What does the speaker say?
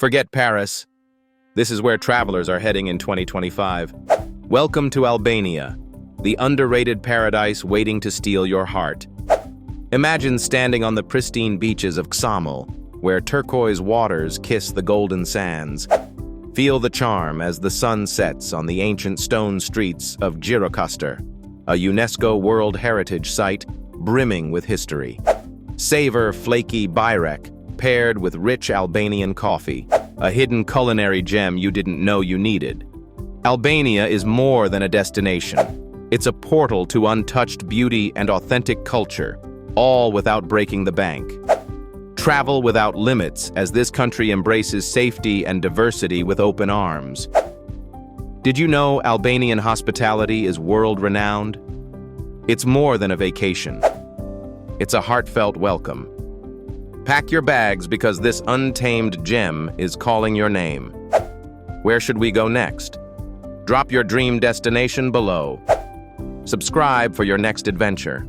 Forget Paris. This is where travelers are heading in 2025. Welcome to Albania, the underrated paradise waiting to steal your heart. Imagine standing on the pristine beaches of Ksamil, where turquoise waters kiss the golden sands. Feel the charm as the sun sets on the ancient stone streets of Gjirokastër, a UNESCO World Heritage Site brimming with history. Savor flaky bajrak, paired with rich Albanian coffee, a hidden culinary gem you didn't know you needed. Albania is more than a destination. It's a portal to untouched beauty and authentic culture, all without breaking the bank. Travel without limits as this country embraces safety and diversity with open arms. Did you know Albanian hospitality is world-renowned? It's more than a vacation. It's a heartfelt welcome. Pack your bags because this untamed gem is calling your name. Where should we go next? Drop your dream destination below. Subscribe for your next adventure.